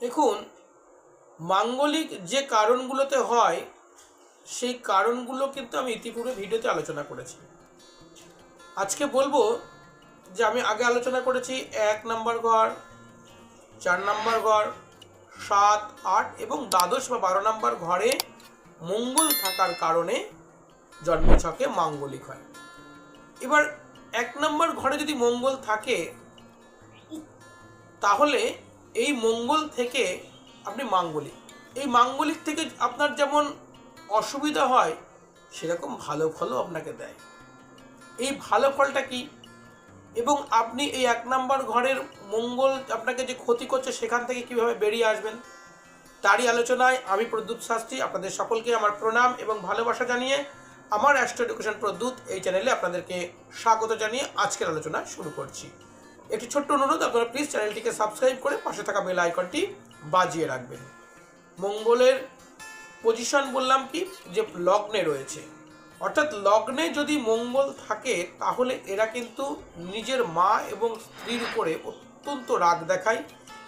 দেখুন, মাঙ্গলিক যে কারণগুলোতে হয় সেই কারণগুলো কিন্তু আমি ইতিপূর্বে ভিডিওতে আলোচনা করেছি। আজকে বলবো যে আমি আগে আলোচনা করেছি 1 নম্বর ঘর, 4 নম্বর ঘর, 7, 8 এবং দ্বাদশ বা 12 নম্বর ঘরে মঙ্গল থাকার কারণে জন্মছকে মাঙ্গলিক হয়। এবার 1 নম্বর ঘরে যদি মঙ্গল থাকে তাহলে এই মঙ্গল থেকে আপনি মাঙ্গলিক, এই মাঙ্গলিক থেকে আপনার যেমন অসুবিধা হয় সেরকম ভালো ফলও আপনাকে দেয়। এই ভালো ফলটা কি, এবং আপনি এই 1 নম্বর ঘরের মঙ্গল আপনাকে যে ক্ষতি করছে সেখান থেকে কিভাবে বেরিয়ে আসবেন, তারই আলোচনায় আমি প্রদ্যুৎ শাস্ত্রী আপনাদের সকলকে আমার প্রণাম এবং ভালোবাসা জানিয়ে আমার অ্যাস্ট্রো এডুকেশন প্রদ্যুৎ এই চ্যানেলে আপনাদেরকে স্বাগত জানিয়ে আজকের আলোচনা শুরু করছি। একটি ছোট্ট অনুরোধ, আপনারা প্লিজ চ্যানেলটিকে সাবস্ক্রাইব করে পাশে থাকা বেল আইকনটি বাজিয়ে রাখবেন। মঙ্গলের পজিশন বললাম কি, যে লগ্নে রয়েছে, অর্থাৎ লগ্নে যদি মঙ্গল থাকে তাহলে এরা কিন্তু নিজের মা এবং স্ত্রীর উপরে অত্যন্ত রাগ দেখায়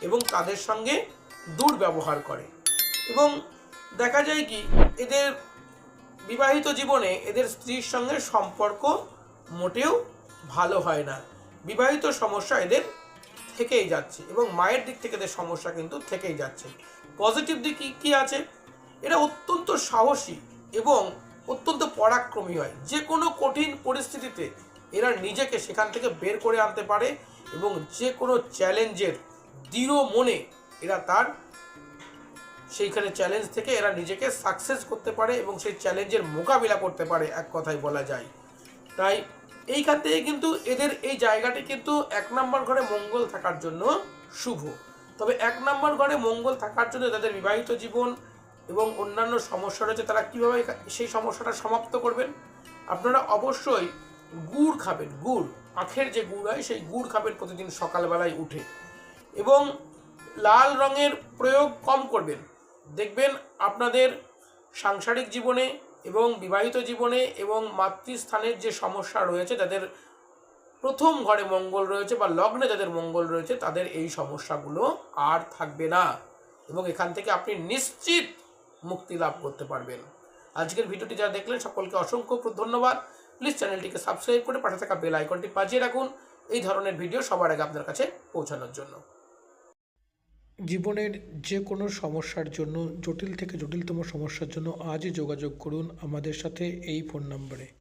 এবং তাদের সঙ্গে দুর্ব্যবহার করে। এবং দেখা যায় কি, এদের বিবাহিত জীবনে এদের স্ত্রীর সঙ্গে সম্পর্ক মোটেও ভালো হয় না, বিবাহিত সমস্যা এদের থেকেই যাচ্ছে এবং মায়ের দিক থেকে এদের সমস্যা কিন্তু থেকেই যাচ্ছে। পজিটিভ দিক কী আছে, এরা অত্যন্ত সাহসী এবং অত্যন্ত পরাক্রমী হয়। যে কোনো কঠিন পরিস্থিতিতে এরা নিজেকে সেখান থেকে বের করে আনতে পারে এবং যে কোনো চ্যালেঞ্জের দৃঢ় মনে এরা তার সেইখানে চ্যালেঞ্জ থেকে এরা নিজেকে সাকসেস করতে পারে এবং সেই চ্যালেঞ্জের মোকাবিলা করতে পারে, এক কথায় বলা যায়। তাই এইখান থেকে কিন্তু এদের এই জায়গাটি কিন্তু 1 নম্বর ঘরে মঙ্গল থাকার জন্য শুভ। তবে 1 নম্বর ঘরে মঙ্গল থাকার জন্য তাদের বিবাহিত জীবন এবং অন্যান্য সমস্যা রয়েছে, তারা কীভাবে সেই সমস্যাটা সমাপ্ত করবেন। আপনারা অবশ্যই গুড় খাবেন, গুড়, আখের যে গুড় হয় সেই গুড় খাবেন প্রতিদিন সকালবেলায় উঠে, এবং লাল রঙের প্রয়োগ কম করবেন। দেখবেন আপনাদের সাংসারিক জীবনে এবং বিবাহিত জীবনে এবং মাতৃস্থানের যে সমস্যা রয়েছে, যাদের প্রথম ঘরে মঙ্গল রয়েছে বা লগ্নে যাদের মঙ্গল রয়েছে, তাদের এই সমস্যাগুলো আর থাকবে না এবং এখান থেকে আপনি নিশ্চিত মুক্তি লাভ করতে পারবেন। আজকের ভিডিওটি যারা দেখলেন সকলকে অসংখ্য ধন্যবাদ। প্লিজ চ্যানেলটিকে সাবস্ক্রাইব করে পাশে থাকা বেল আইকনটি বাজিয়ে রাখুন এই ধরনের ভিডিও সবার আগে আপনার কাছে পৌঁছানোর জন্য। জীবনের যে কোনো সমস্যার জন্য, জটিল থেকে জটিলতম সমস্যার জন্য আজই যোগাযোগ করুন আমাদের সাথে এই ফোন নম্বরে।